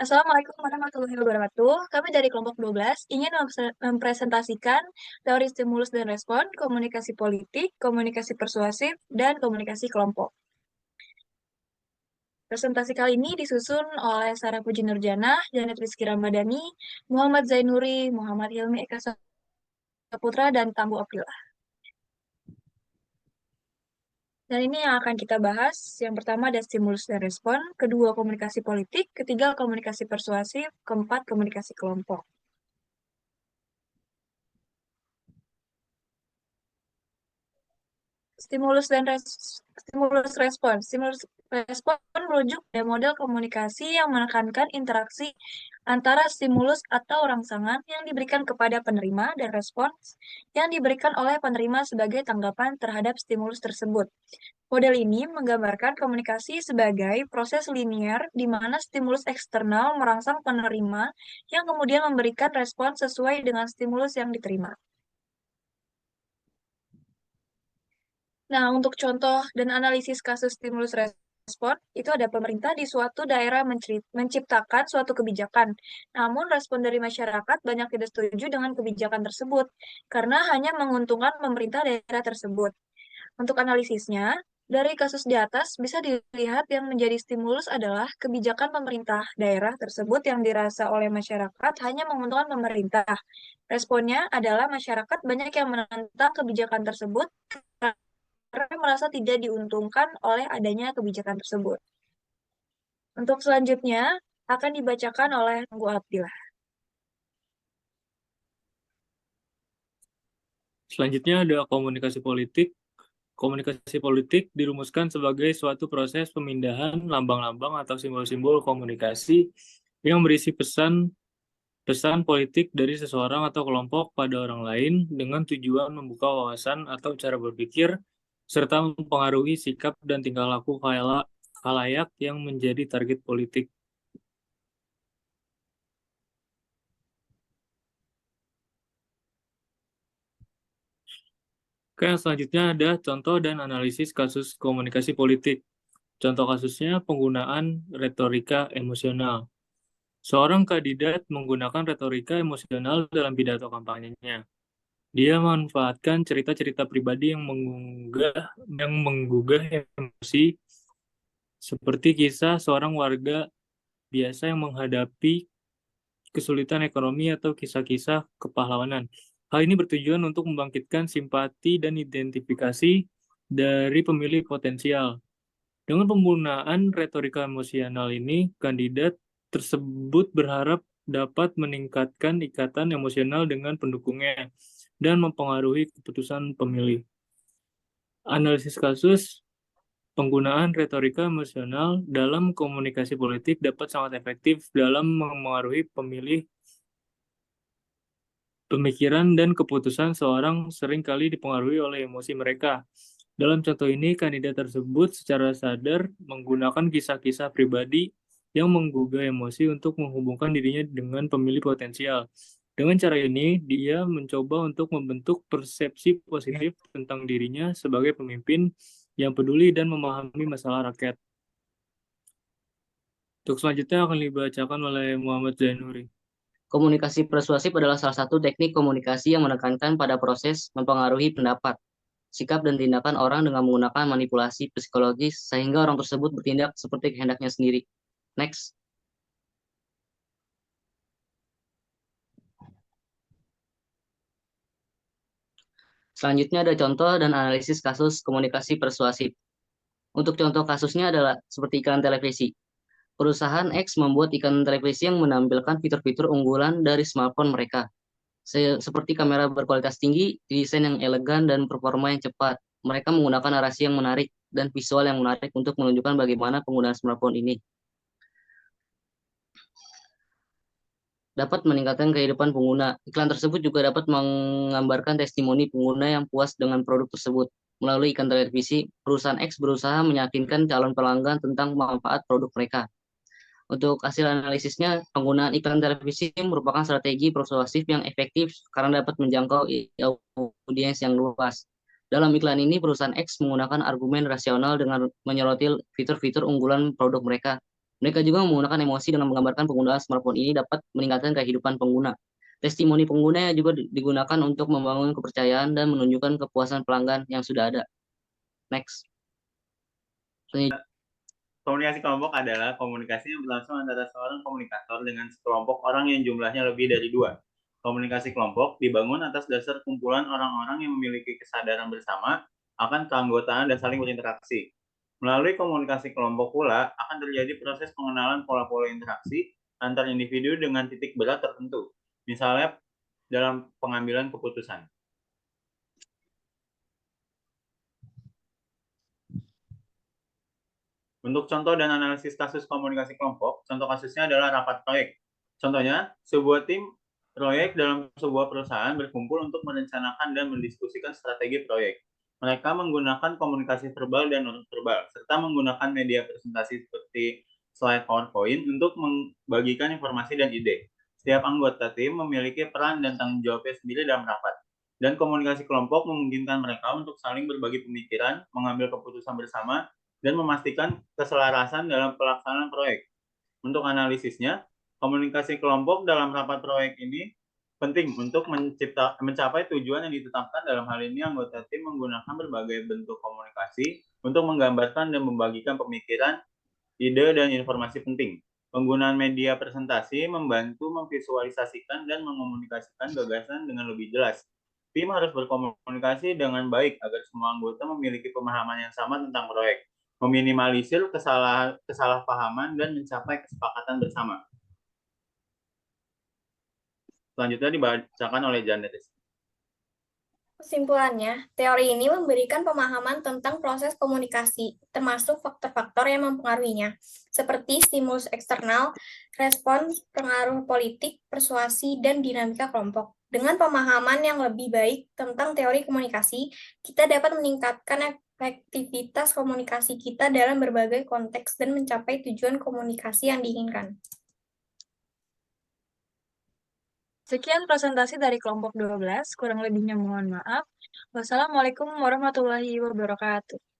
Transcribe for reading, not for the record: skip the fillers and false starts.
Assalamualaikum warahmatullahi wabarakatuh. Kami dari kelompok 12 ingin mempresentasikan teori stimulus dan respon, komunikasi politik, komunikasi persuasif, dan komunikasi kelompok. Presentasi kali ini disusun oleh Sarah Puji Nurjana, Janet Rizky Ramadhani, Muhammad Zainuri, Muhammad Hilmi Eka Saputra, dan Tambu Aprila. Dan ini yang akan kita bahas. Yang pertama ada stimulus dan respon, kedua komunikasi politik, ketiga komunikasi persuasif, keempat komunikasi kelompok. Stimulus respon. Stimulus respon merujuk pada model komunikasi yang menekankan interaksi antara stimulus atau rangsangan yang diberikan kepada penerima dan respons yang diberikan oleh penerima sebagai tanggapan terhadap stimulus tersebut. Model ini menggambarkan komunikasi sebagai proses linier di mana stimulus eksternal merangsang penerima yang kemudian memberikan respon sesuai dengan stimulus yang diterima. Nah, untuk contoh dan analisis kasus stimulus respon, itu ada pemerintah di suatu daerah menciptakan suatu kebijakan. Namun, respon dari masyarakat banyak tidak setuju dengan kebijakan tersebut, karena hanya menguntungkan pemerintah daerah tersebut. Untuk analisisnya, dari kasus di atas bisa dilihat yang menjadi stimulus adalah kebijakan pemerintah daerah tersebut yang dirasa oleh masyarakat hanya menguntungkan pemerintah. Responnya adalah masyarakat banyak yang menentang kebijakan tersebut karena merasa tidak diuntungkan oleh adanya kebijakan tersebut. Untuk selanjutnya, akan dibacakan oleh Tenggu Abdillah. Selanjutnya ada komunikasi politik. Komunikasi politik dirumuskan sebagai suatu proses pemindahan lambang-lambang atau simbol-simbol komunikasi yang berisi pesan politik dari seseorang atau kelompok pada orang lain dengan tujuan membuka wawasan atau cara berpikir serta mempengaruhi sikap dan tingkah laku khalayak yang menjadi target politik. Oke, yang selanjutnya ada contoh dan analisis kasus komunikasi politik. Contoh kasusnya penggunaan retorika emosional. Seorang kandidat menggunakan retorika emosional dalam pidato kampanyenya. Dia memanfaatkan cerita-cerita pribadi yang menggugah emosi, seperti kisah seorang warga biasa yang menghadapi kesulitan ekonomi atau kisah-kisah kepahlawanan. Hal ini bertujuan untuk membangkitkan simpati dan identifikasi dari pemilih potensial. Dengan penggunaan retorika emosional ini, kandidat tersebut berharap dapat meningkatkan ikatan emosional dengan pendukungnya dan mempengaruhi keputusan pemilih. Analisis kasus penggunaan retorika emosional dalam komunikasi politik dapat sangat efektif dalam mempengaruhi pemilih. Pemikiran dan keputusan seorang seringkali dipengaruhi oleh emosi mereka. Dalam contoh ini, kandidat tersebut secara sadar menggunakan kisah-kisah pribadi yang menggugah emosi untuk menghubungkan dirinya dengan pemilih potensial. Dengan cara ini, dia mencoba untuk membentuk persepsi positif tentang dirinya sebagai pemimpin yang peduli dan memahami masalah rakyat. Untuk selanjutnya akan dibacakan oleh Muhammad Zainuri. Komunikasi persuasif adalah salah satu teknik komunikasi yang menekankan pada proses mempengaruhi pendapat, sikap dan tindakan orang dengan menggunakan manipulasi psikologis sehingga orang tersebut bertindak seperti kehendaknya sendiri. Next. Selanjutnya ada contoh dan analisis kasus komunikasi persuasif. Untuk contoh kasusnya adalah seperti iklan televisi. Perusahaan X membuat iklan televisi yang menampilkan fitur-fitur unggulan dari smartphone mereka. Seperti kamera berkualitas tinggi, desain yang elegan, dan performa yang cepat. Mereka menggunakan narasi yang menarik dan visual yang menarik untuk menunjukkan bagaimana penggunaan smartphone ini dapat meningkatkan kehidupan pengguna. Iklan tersebut juga dapat menggambarkan testimoni pengguna yang puas dengan produk tersebut. Melalui iklan televisi, perusahaan X berusaha meyakinkan calon pelanggan tentang manfaat produk mereka. Untuk hasil analisisnya, penggunaan iklan televisi merupakan strategi persuasif yang efektif karena dapat menjangkau audiens yang luas. Dalam iklan ini, perusahaan X menggunakan argumen rasional dengan menyoroti fitur-fitur unggulan produk mereka. Mereka juga menggunakan emosi dengan menggambarkan penggunaan smartphone ini dapat meningkatkan kehidupan pengguna. Testimoni pengguna juga digunakan untuk membangun kepercayaan dan menunjukkan kepuasan pelanggan yang sudah ada. Next. Komunikasi kelompok adalah komunikasi yang berlangsung antara seorang komunikator dengan sekelompok orang yang jumlahnya lebih dari 2. Komunikasi kelompok dibangun atas dasar kumpulan orang-orang yang memiliki kesadaran bersama akan keanggotaan dan saling berinteraksi. Melalui komunikasi kelompok pula akan terjadi proses pengenalan pola-pola interaksi antar individu dengan titik berat tertentu, misalnya dalam pengambilan keputusan. Untuk contoh dan analisis kasus komunikasi kelompok, contoh kasusnya adalah rapat proyek. Contohnya, sebuah tim proyek dalam sebuah perusahaan berkumpul untuk merencanakan dan mendiskusikan strategi proyek. Mereka menggunakan komunikasi verbal dan non-verbal, serta menggunakan media presentasi seperti slide PowerPoint untuk membagikan informasi dan ide. Setiap anggota tim memiliki peran dan tanggung jawabnya sendiri dalam rapat. Dan komunikasi kelompok memungkinkan mereka untuk saling berbagi pemikiran, mengambil keputusan bersama, dan memastikan keselarasan dalam pelaksanaan proyek. Untuk analisisnya, komunikasi kelompok dalam rapat proyek ini penting untuk mencapai tujuan yang ditetapkan. Dalam hal ini, anggota tim menggunakan berbagai bentuk komunikasi untuk menggambarkan dan membagikan pemikiran, ide, dan informasi penting. Penggunaan media presentasi membantu memvisualisasikan dan mengomunikasikan gagasan dengan lebih jelas. Tim harus berkomunikasi dengan baik agar semua anggota memiliki pemahaman yang sama tentang proyek, meminimalisir kesalahpahaman, dan mencapai kesepakatan bersama. Selanjutnya dibacakan oleh Janet. Kesimpulannya, teori ini memberikan pemahaman tentang proses komunikasi, termasuk faktor-faktor yang mempengaruhinya, seperti stimulus eksternal, respons, pengaruh politik, persuasi, dan dinamika kelompok. Dengan pemahaman yang lebih baik tentang teori komunikasi, kita dapat meningkatkan efektivitas komunikasi kita dalam berbagai konteks dan mencapai tujuan komunikasi yang diinginkan. Sekian presentasi dari kelompok 12, kurang lebihnya mohon maaf. Wassalamualaikum warahmatullahi wabarakatuh.